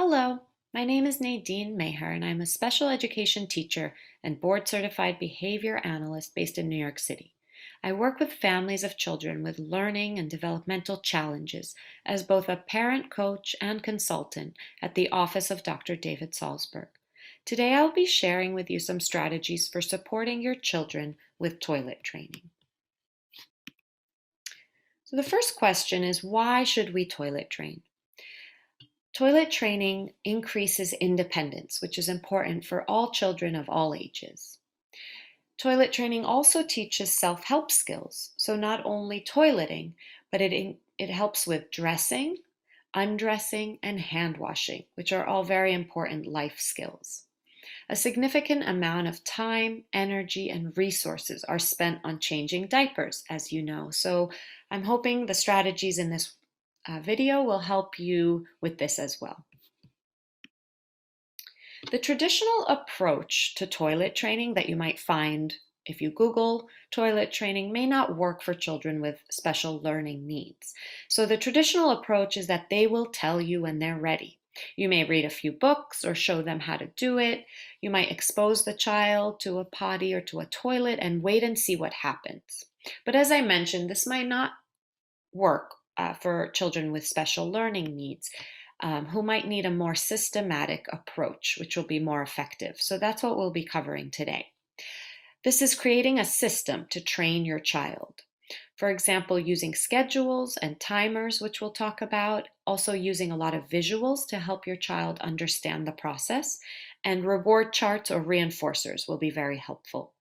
Hello, my name is Nadine Maher, and I'm a special education teacher and board certified behavior analyst based in New York City. I work with families of children with learning and developmental challenges as both a parent coach and consultant at the office of Dr. David Salzberg. Today, I'll be sharing with you some strategies for supporting your children with toilet training. So, the first question is, why should we toilet train? Toilet training increases independence, which is important for all children of all ages. Toilet training also teaches self-help skills. So not only toileting, but it helps with dressing, undressing, and hand washing, which are all very important life skills. A significant amount of time, energy, and resources are spent on changing diapers, as you know. So I'm hoping the strategies in this video will help you with this as well. The traditional approach to toilet training that you might find if you Google toilet training may not work for children with special learning needs. So the traditional approach is that they will tell you when they're ready. You may read a few books or show them how to do it. You might expose the child to a potty or to a toilet and wait and see what happens. But as I mentioned, this might not work for children with special learning needs who might need a more systematic approach, which will be more effective. So that's what we'll be covering today. This is creating a system to train your child. For example, using schedules and timers, which we'll talk about, also using a lot of visuals to help your child understand the process, and reward charts or reinforcers will be very helpful.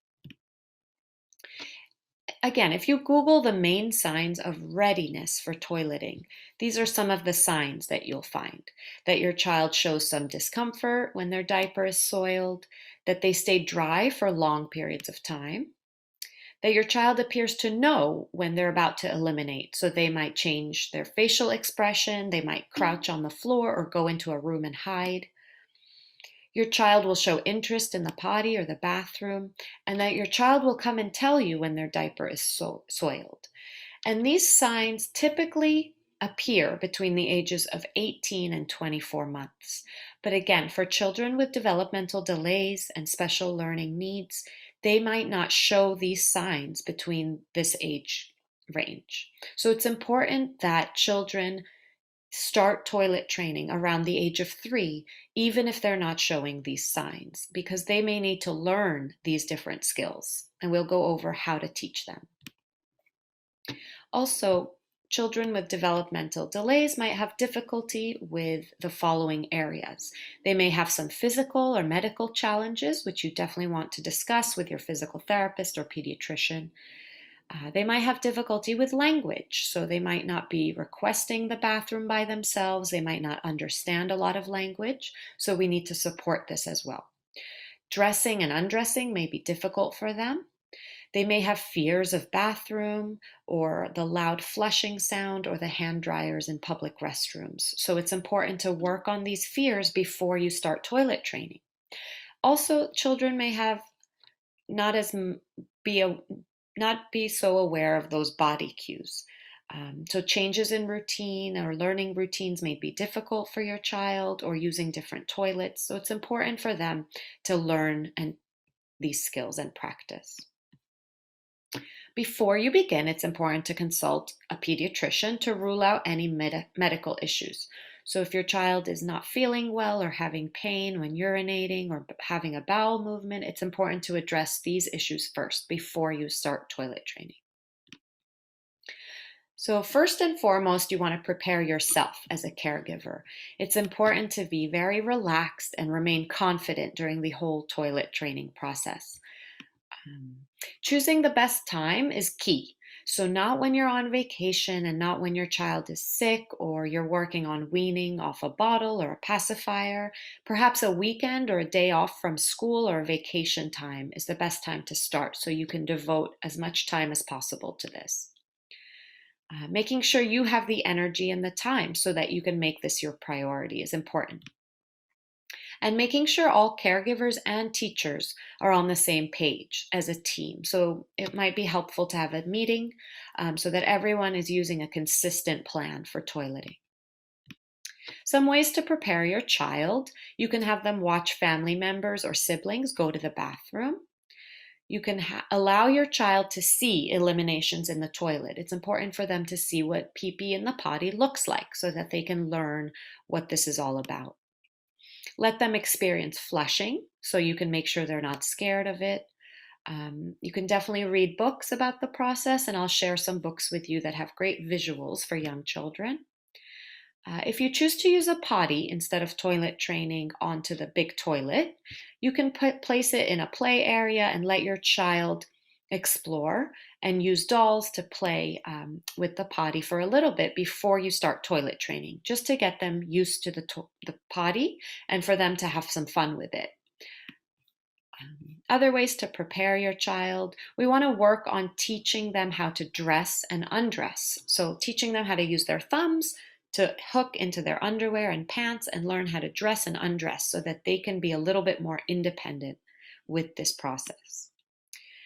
Again, if you Google the main signs of readiness for toileting, these are some of the signs that you'll find. That your child shows some discomfort when their diaper is soiled, that they stay dry for long periods of time, that your child appears to know when they're about to eliminate. So they might change their facial expression, they might crouch on the floor or go into a room and hide. Your child will show interest in the potty or the bathroom, and that your child will come and tell you when their diaper is soiled. And these signs typically appear between the ages of 18 and 24 months. But again, for children with developmental delays and special learning needs, they might not show these signs between this age range. So it's important that children start toilet training around the age of 3, even if they're not showing these signs, because they may need to learn these different skills, and we'll go over how to teach them. Also, children with developmental delays might have difficulty with the following areas. They may have some physical or medical challenges, which you definitely want to discuss with your physical therapist or pediatrician. They might have difficulty with language, so they might not be requesting the bathroom by themselves. They might not understand a lot of language, so we need to support this as well. Dressing and undressing may be difficult for them. They may have fears of bathroom or the loud flushing sound or the hand dryers in public restrooms. So it's important to work on these fears before you start toilet training. Also, children may have not as be a not be so aware of those body cues. So changes in routine or learning routines may be difficult for your child, or using different toilets. So it's important for them to learn these skills and practice. Before you begin, it's important to consult a pediatrician to rule out any medical issues. So if your child is not feeling well or having pain when urinating or having a bowel movement, it's important to address these issues first before you start toilet training. So first and foremost, you want to prepare yourself as a caregiver. It's important to be very relaxed and remain confident during the whole toilet training process. Choosing the best time is key. So not when you're on vacation and not when your child is sick or you're working on weaning off a bottle or a pacifier. Perhaps a weekend or a day off from school or vacation time is the best time to start, so you can devote as much time as possible to this. Making sure you have the energy and the time so that you can make this your priority is important. And making sure all caregivers and teachers are on the same page as a team. So it might be helpful to have a meeting so that everyone is using a consistent plan for toileting. Some ways to prepare your child: you can have them watch family members or siblings go to the bathroom. You can allow your child to see eliminations in the toilet. It's important for them to see what pee pee in the potty looks like so that they can learn what this is all about. Let them experience flushing so you can make sure they're not scared of it. You can definitely read books about the process, and I'll share some books with you that have great visuals for young children. If you choose to use a potty instead of toilet training onto the big toilet, you can place it in a play area and let your child explore and use dolls to play with the potty for a little bit before you start toilet training, just to get them used to the potty and for them to have some fun with it. Other ways to prepare your child: we want to work on teaching them how to dress and undress. So, teaching them how to use their thumbs to hook into their underwear and pants and learn how to dress and undress so that they can be a little bit more independent with this process.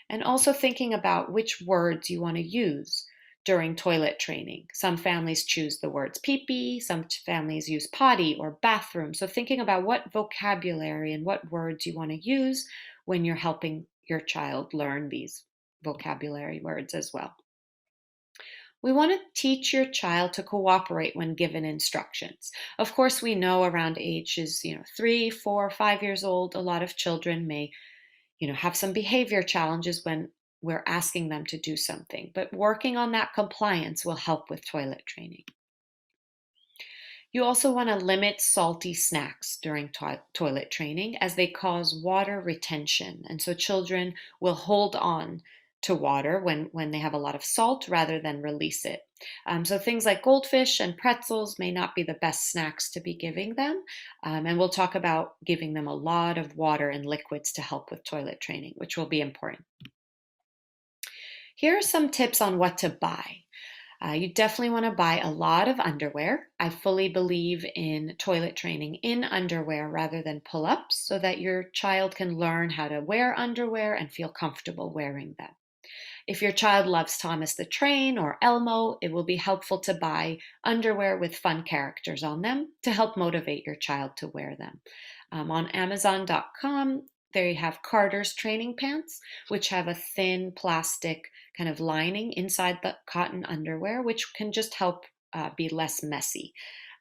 And also thinking about which words you want to use during toilet training. Some families choose the words pee pee, some families use potty or bathroom. So thinking about what vocabulary and what words you want to use when you're helping your child learn these vocabulary words as well. We want to teach your child to cooperate when given instructions. Of course, we know around ages, 3, 4, 5 years old, a lot of children may have some behavior challenges when we're asking them to do something. But working on that compliance will help with toilet training. You also want to limit salty snacks during toilet training, as they cause water retention. And so children will hold on to water when they have a lot of salt rather than release it. So things like goldfish and pretzels may not be the best snacks to be giving them. And we'll talk about giving them a lot of water and liquids to help with toilet training, which will be important. Here are some tips on what to buy. You definitely want to buy a lot of underwear. I fully believe in toilet training in underwear rather than pull-ups, so that your child can learn how to wear underwear and feel comfortable wearing them. If your child loves Thomas the Train or Elmo, it will be helpful to buy underwear with fun characters on them to help motivate your child to wear them. On Amazon.com, there you have Carter's training pants, which have a thin plastic kind of lining inside the cotton underwear, which can just help be less messy.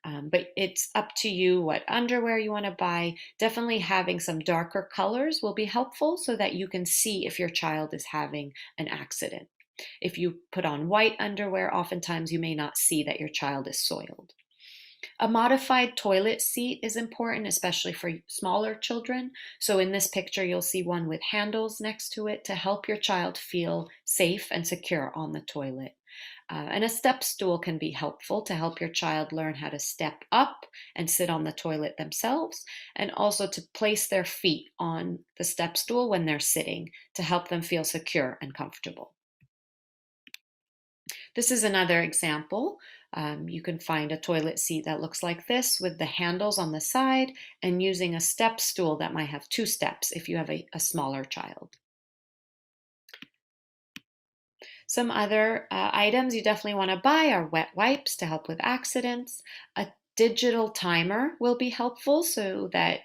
But it's up to you what underwear you want to buy. Definitely having some darker colors will be helpful so that you can see if your child is having an accident. If you put on white underwear, oftentimes you may not see that your child is soiled. A modified toilet seat is important, especially for smaller children. So in this picture, you'll see one with handles next to it to help your child feel safe and secure on the toilet. And a step stool can be helpful to help your child learn how to step up and sit on the toilet themselves, and also to place their feet on the step stool when they're sitting to help them feel secure and comfortable. This is another example. You can find a toilet seat that looks like this with the handles on the side and using a step stool that might have 2 steps if you have a smaller child. Some other items you definitely want to buy are wet wipes to help with accidents. A digital timer will be helpful so that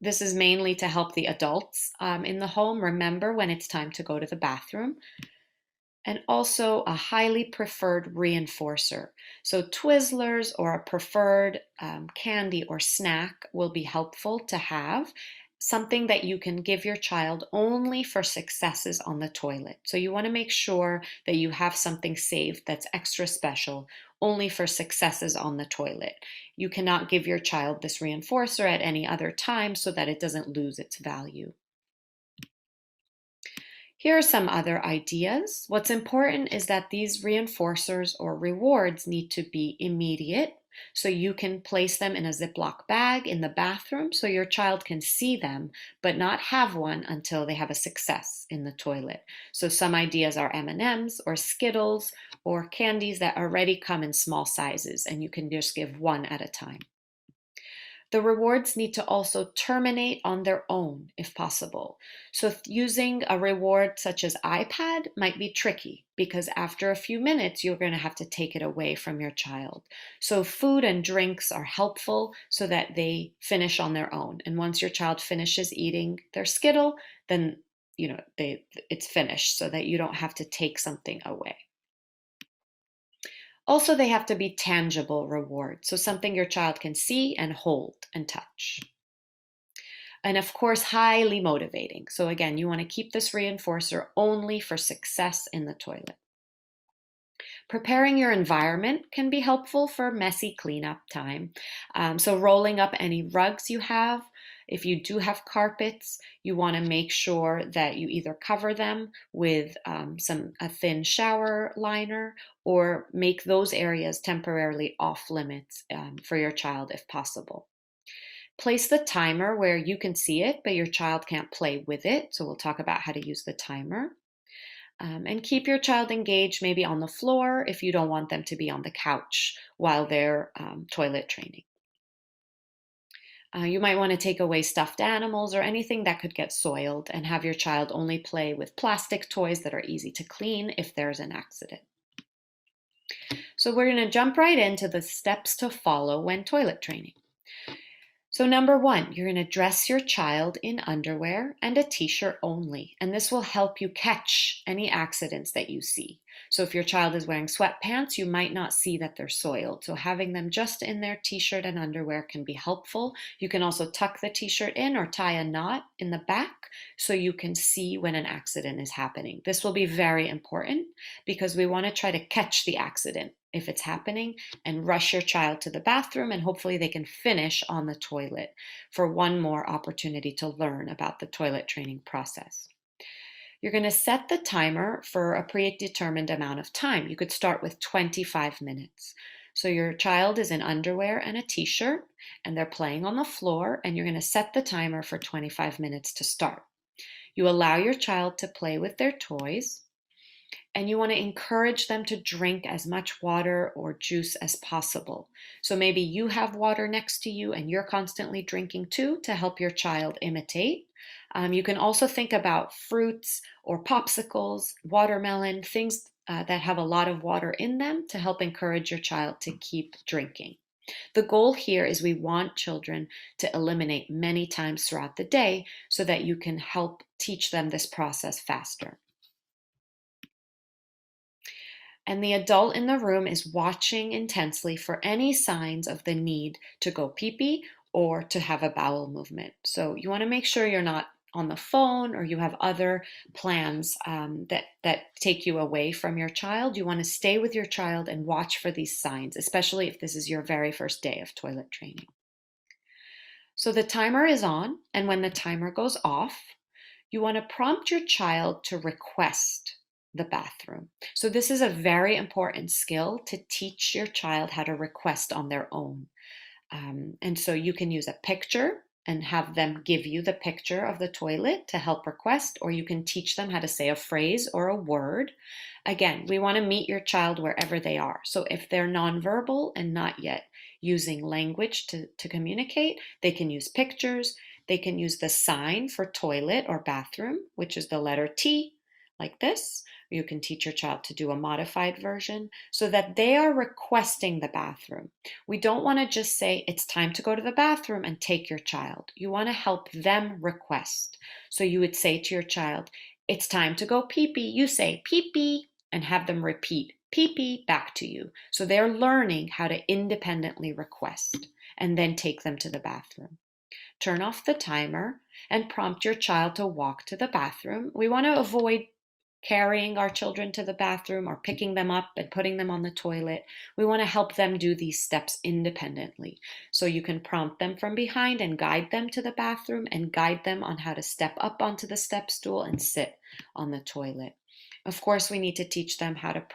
this is mainly to help the adults in the home remember when it's time to go to the bathroom. And also a highly preferred reinforcer. So Twizzlers or a preferred candy or snack will be helpful to have. Something that you can give your child only for successes on the toilet. So you want to make sure that you have something saved that's extra special only for successes on the toilet. You cannot give your child this reinforcer at any other time so that it doesn't lose its value. Here are some other ideas. What's important is that these reinforcers or rewards need to be immediate. So you can place them in a Ziploc bag in the bathroom so your child can see them, but not have one until they have a success in the toilet. So some ideas are M&Ms or Skittles or candies that already come in small sizes, and you can just give one at a time. The rewards need to also terminate on their own if possible. So using a reward such as iPad might be tricky because after a few minutes, you're going to have to take it away from your child. So food and drinks are helpful so that they finish on their own. And once your child finishes eating their Skittle, then it's finished so that you don't have to take something away. Also, they have to be tangible rewards, so something your child can see and hold and touch. And of course, highly motivating. So again, you want to keep this reinforcer only for success in the toilet. Preparing your environment can be helpful for messy cleanup time. So rolling up any rugs you have. If you do have carpets, you want to make sure that you either cover them with a thin shower liner or make those areas temporarily off limits for your child if possible. Place the timer where you can see it, but your child can't play with it. So we'll talk about how to use the timer. And keep your child engaged maybe on the floor if you don't want them to be on the couch while they're toilet training. You might want to take away stuffed animals or anything that could get soiled and have your child only play with plastic toys that are easy to clean if there's an accident. So we're going to jump right into the steps to follow when toilet training. So number one, you're going to dress your child in underwear and a t-shirt only, and this will help you catch any accidents that you see. So if your child is wearing sweatpants, you might not see that they're soiled. So having them just in their t-shirt and underwear can be helpful. You can also tuck the t-shirt in or tie a knot in the back so you can see when an accident is happening. This will be very important because we want to try to catch the accident if it's happening and rush your child to the bathroom, and hopefully they can finish on the toilet for one more opportunity to learn about the toilet training process. You're going to set the timer for a predetermined amount of time. You could start with 25 minutes. So your child is in underwear and a t-shirt and they're playing on the floor, and you're going to set the timer for 25 minutes to start. You allow your child to play with their toys, and you want to encourage them to drink as much water or juice as possible. So maybe you have water next to you and you're constantly drinking too to help your child imitate. You can also think about fruits or popsicles, watermelon, things that have a lot of water in them to help encourage your child to keep drinking. The goal here is we want children to eliminate many times throughout the day so that you can help teach them this process faster. And the adult in the room is watching intensely for any signs of the need to go pee-pee or to have a bowel movement. So you want to make sure you're not on the phone or you have other plans that take you away from your child. You want to stay with your child and watch for these signs, especially if this is your very first day of toilet training. So the timer is on, and when the timer goes off, you want to prompt your child to request the bathroom. So this is a very important skill to teach your child how to request on their own. And so you can use a picture and have them give you the picture of the toilet to help request, or you can teach them how to say a phrase or a word. Again, we want to meet your child wherever they are. So if they're nonverbal and not yet using language to communicate, they can use pictures. They can use the sign for toilet or bathroom, which is the letter T, like this. You can teach your child to do a modified version so that they are requesting the bathroom. We don't want to just say it's time to go to the bathroom and take your child. You want to help them request. So you would say to your child, it's time to go pee-pee. You say pee-pee and have them repeat pee-pee back to you. So they're learning how to independently request and then take them to the bathroom. Turn off the timer and prompt your child to walk to the bathroom. We want to avoid carrying our children to the bathroom or picking them up and putting them on the toilet. We want to help them do these steps independently. So you can prompt them from behind and guide them to the bathroom and guide them on how to step up onto the step stool and sit on the toilet. Of course, we need to teach them how to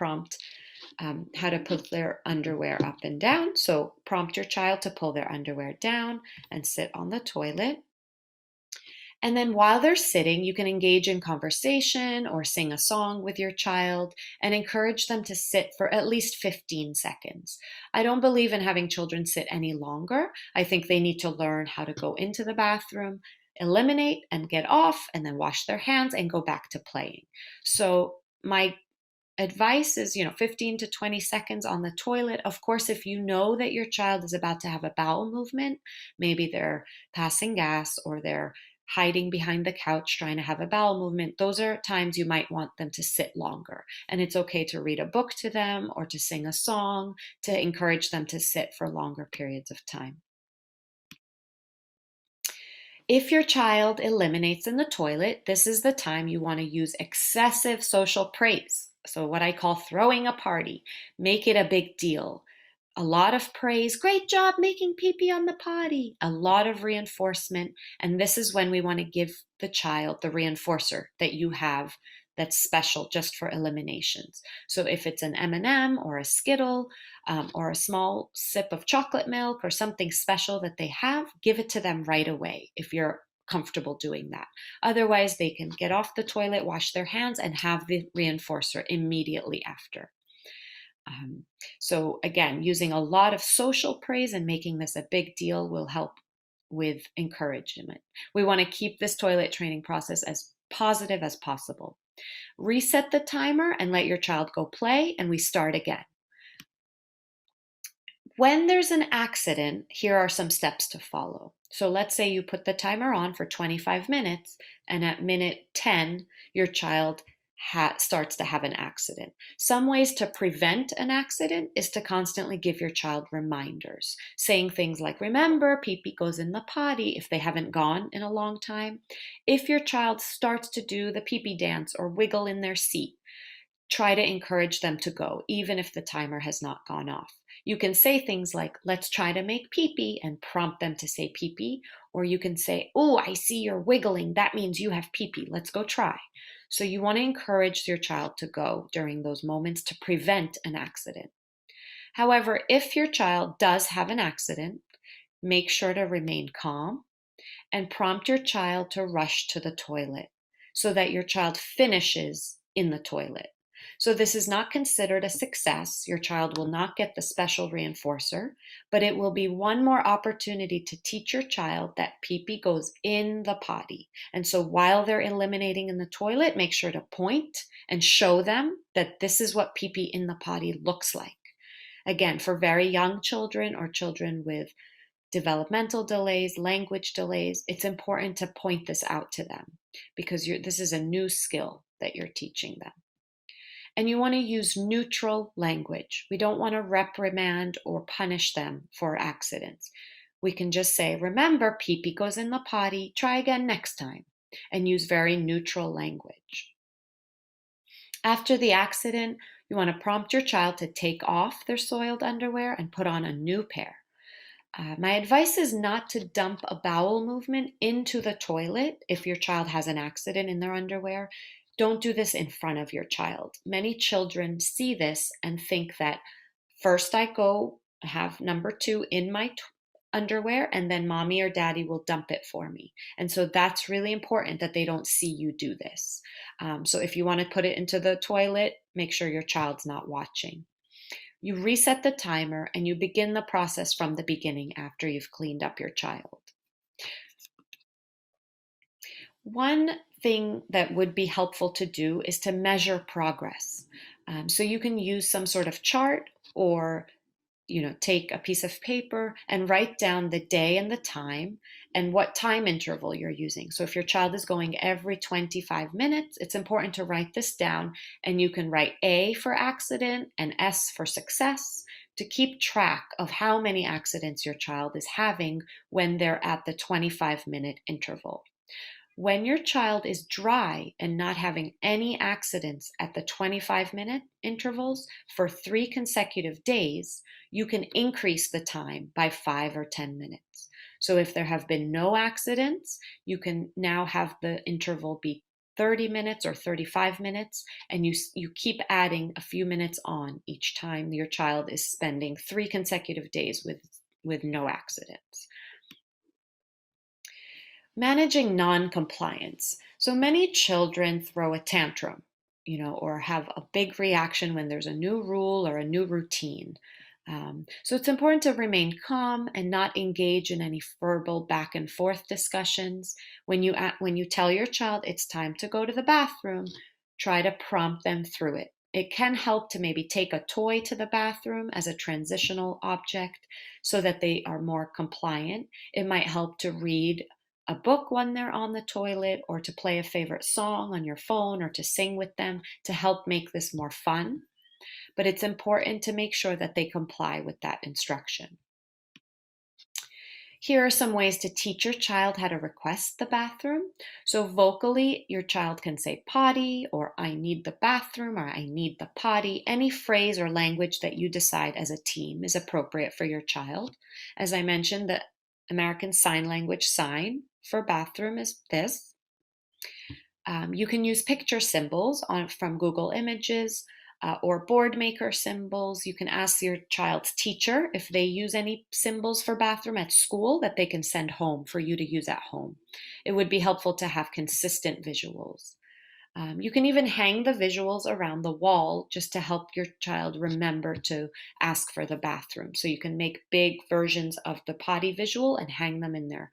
how to put their underwear up and down. So prompt your child to pull their underwear down and sit on the toilet. And then while they're sitting, you can engage in conversation or sing a song with your child and encourage them to sit for at least 15 seconds. I don't believe in having children sit any longer. I think they need to learn how to go into the bathroom, eliminate and get off, and then wash their hands and go back to playing. So, my advice is 15 to 20 seconds on the toilet. Of course, if you know that your child is about to have a bowel movement, maybe they're passing gas or they're hiding behind the couch trying to have a bowel movement, those are times you might want them to sit longer. And it's okay to read a book to them or to sing a song to encourage them to sit for longer periods of time. If your child eliminates in the toilet, this is the time you want to use excessive social praise. So, what I call throwing a party. Make it a big deal. A lot of praise. Great job making pee pee on the potty. A lot of reinforcement. And this is when we want to give the child the reinforcer that you have that's special just for eliminations. So if it's an M&M or a Skittle or a small sip of chocolate milk or something special that they have, give it to them right away if you're comfortable doing that. Otherwise, they can get off the toilet, wash their hands, and have the reinforcer immediately after. So again, using a lot of social praise and making this a big deal will help with encouragement. We want to keep this toilet training process as positive as possible. Reset the timer and let your child go play, and we start again. When there's an accident, here are some steps to follow. So let's say you put the timer on for 25 minutes, and at minute 10, your child starts to have an accident. Some ways to prevent an accident is to constantly give your child reminders, saying things like, remember, pee-pee goes in the potty if they haven't gone in a long time. If your child starts to do the pee-pee dance or wiggle in their seat, try to encourage them to go, even if the timer has not gone off. You can say things like, let's try to make pee-pee, and prompt them to say pee-pee. Or you can say, oh, I see you're wiggling. That means you have pee-pee. Let's go try. So you want to encourage your child to go during those moments to prevent an accident. However, if your child does have an accident, make sure to remain calm and prompt your child to rush to the toilet so that your child finishes in the toilet. So this is not considered a success. Your child will not get the special reinforcer, but it will be one more opportunity to teach your child that pee-pee goes in the potty. And so while they're eliminating in the toilet, make sure to point and show them that this is what pee-pee in the potty looks like. Again, for very young children or children with developmental delays, language delays, it's important to point this out to them because this is a new skill that you're teaching them. And you want to use neutral language. We don't want to reprimand or punish them for accidents. We can just say, remember, pee-pee goes in the potty, try again next time, and use very neutral language. After the accident, you want to prompt your child to take off their soiled underwear and put on a new pair. My advice is not to dump a bowel movement into the toilet if your child has an accident in their underwear. Don't do this in front of your child. Many children see this and think that first I go have number 2 in my underwear and then mommy or daddy will dump it for me. And so that's really important that they don't see you do this. So if you want to put it into the toilet, make sure your child's not watching. You reset the timer and you begin the process from the beginning after you've cleaned up your child. One thing that would be helpful to do is to measure progress. So you can use some sort of chart or take a piece of paper and write down the day and the time and what time interval you're using. So if your child is going every 25 minutes, it's important to write this down, and you can write A for accident and S for success to keep track of how many accidents your child is having when they're at the 25-minute interval. When your child is dry and not having any accidents at the 25-minute intervals for 3 consecutive days, you can increase the time by 5 or 10 minutes. So if there have been no accidents, you can now have the interval be 30 minutes or 35 minutes, and you keep adding a few minutes on each time your child is spending 3 consecutive days with no accidents. Managing non-compliance. So many children throw a tantrum, or have a big reaction when there's a new rule or a new routine. So it's important to remain calm and not engage in any verbal back and forth discussions. When you tell your child it's time to go to the bathroom, try to prompt them through it. It can help to maybe take a toy to the bathroom as a transitional object so that they are more compliant. It might help to read a book when they're on the toilet, or to play a favorite song on your phone, or to sing with them to help make this more fun. But it's important to make sure that they comply with that instruction. Here are some ways to teach your child how to request the bathroom. So vocally, your child can say potty, or I need the bathroom, or I need the potty. Any phrase or language that you decide as a team is appropriate for your child. As I mentioned, the American Sign Language sign for bathroom is this. You can use picture symbols from Google Images, or board maker symbols. You can ask your child's teacher if they use any symbols for bathroom at school that they can send home for you to use at home. It would be helpful to have consistent visuals. You can even hang the visuals around the wall just to help your child remember to ask for the bathroom. So you can make big versions of the potty visual and hang them in their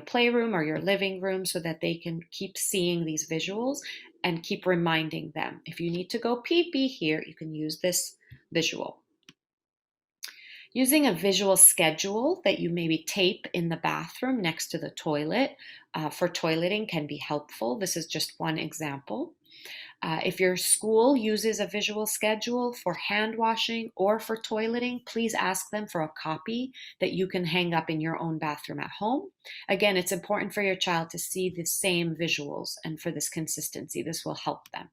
playroom or your living room so that they can keep seeing these visuals and keep reminding them. If you need to go pee pee here, you can use this visual. Using a visual schedule that you maybe tape in the bathroom next to the toilet for toileting can be helpful. This is just one example. If your school uses a visual schedule for hand washing or for toileting, please ask them for a copy that you can hang up in your own bathroom at home. Again, it's important for your child to see the same visuals, and for this consistency, this will help them.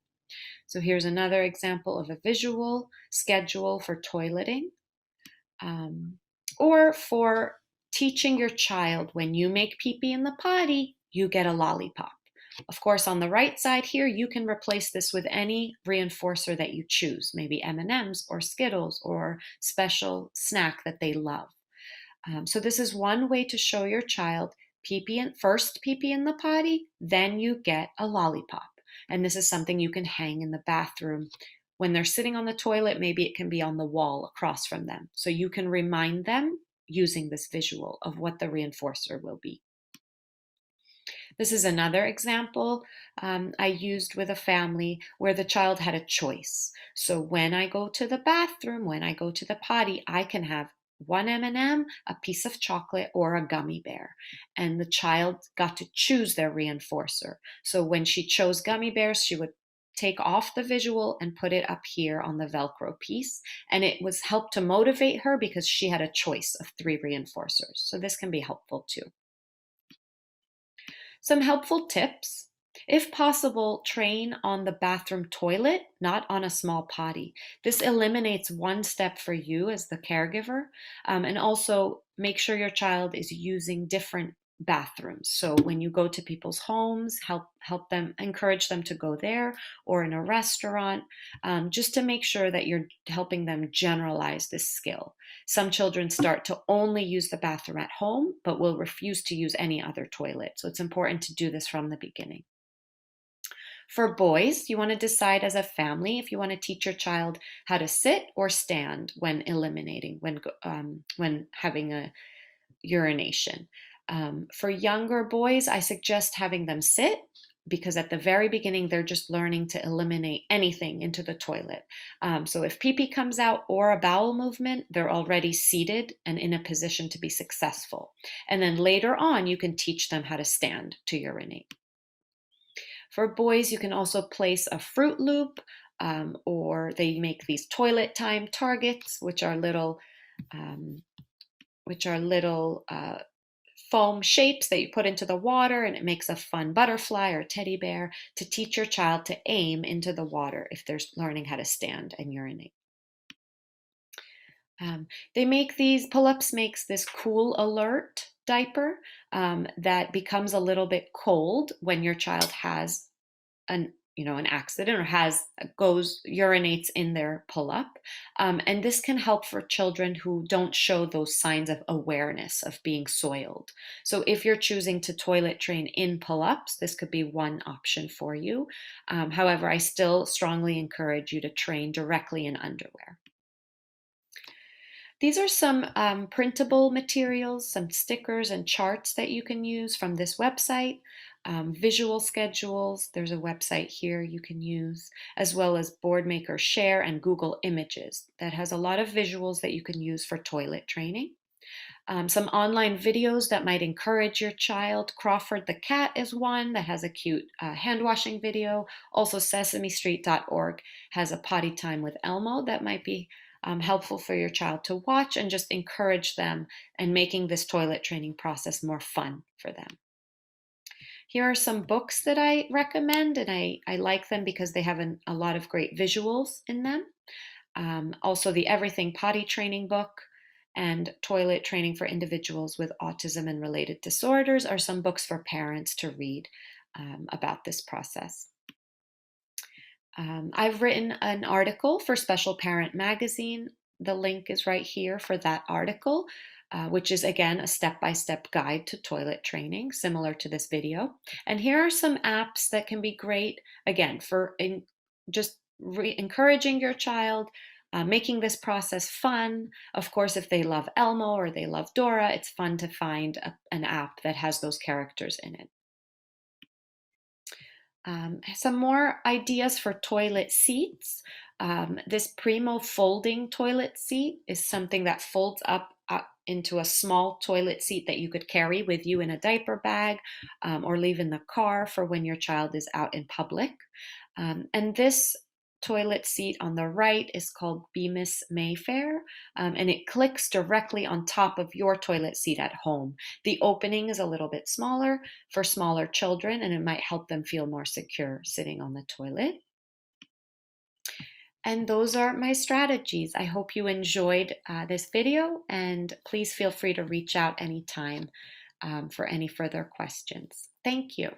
So here's another example of a visual schedule for toileting, or for teaching your child when you make pee-pee in the potty, you get a lollipop. Of course, on the right side here, you can replace this with any reinforcer that you choose, maybe M&Ms or Skittles or special snack that they love. So this is one way to show your child first pee-pee in the potty, then you get a lollipop. And this is something you can hang in the bathroom. When they're sitting on the toilet, maybe it can be on the wall across from them. So you can remind them using this visual of what the reinforcer will be. This is another example I used with a family where the child had a choice. So when I go to the bathroom, when I go to the potty, I can have one M&M, a piece of chocolate, or a gummy bear. And the child got to choose their reinforcer. So when she chose gummy bears, she would take off the visual and put it up here on the Velcro piece. And it was helped to motivate her because she had a choice of 3 reinforcers. So this can be helpful too. Some helpful tips. If possible, train on the bathroom toilet, not on a small potty. This eliminates one step for you as the caregiver, and also make sure your child is using different bathrooms. So when you go to people's homes, help them, encourage them to go there, or in a restaurant, just to make sure that you're helping them generalize this skill. Some children start to only use the bathroom at home, but will refuse to use any other toilet. So it's important to do this from the beginning. For boys, you want to decide as a family if you want to teach your child how to sit or stand when eliminating, when having a urination. For younger boys, I suggest having them sit, because at the very beginning, they're just learning to eliminate anything into the toilet. So if pee-pee comes out or a bowel movement, they're already seated and in a position to be successful. And then later on, you can teach them how to stand to urinate. For boys, you can also place a Fruit Loop, or they make these toilet time targets, which are little foam shapes that you put into the water, and it makes a fun butterfly or teddy bear to teach your child to aim into the water if they're learning how to stand and urinate. Pull-Ups makes this cool alert diaper that becomes a little bit cold when your child has an an accident, or urinates in their pull-up. And this can help for children who don't show those signs of awareness of being soiled. So if you're choosing to toilet train in pull-ups, this could be one option for you. However, I still strongly encourage you to train directly in underwear. These are some printable materials, some stickers and charts that you can use from this website. Visual schedules, there's a website here you can use, as well as Boardmaker Share and Google Images that has a lot of visuals that you can use for toilet training. Some online videos that might encourage your child. Crawford the Cat is one that has a cute hand washing video. Also, sesamestreet.org has a potty time with Elmo that might be helpful for your child to watch and just encourage them and making this toilet training process more fun for them. Here are some books that I recommend, and I like them because they have a lot of great visuals in them. Also, the Everything Potty Training book and Toilet Training for Individuals with Autism and Related Disorders are some books for parents to read about this process. I've written an article for Special Parent Magazine. The link is right here for that article, which is again a step-by-step guide to toilet training, similar to this video. And here are some apps that can be great, again, for encouraging your child, making this process fun. Of course, if they love Elmo or they love Dora, it's fun to find an app that has those characters in it. Some more ideas for toilet seats. This Primo folding toilet seat is something that folds up into a small toilet seat that you could carry with you in a diaper bag or leave in the car for when your child is out in public. And this toilet seat on the right is called Bemis Mayfair, and it clicks directly on top of your toilet seat at home. The opening is a little bit smaller for smaller children, and it might help them feel more secure sitting on the toilet. And those are my strategies. I hope you enjoyed this video, and please feel free to reach out anytime for any further questions. Thank you.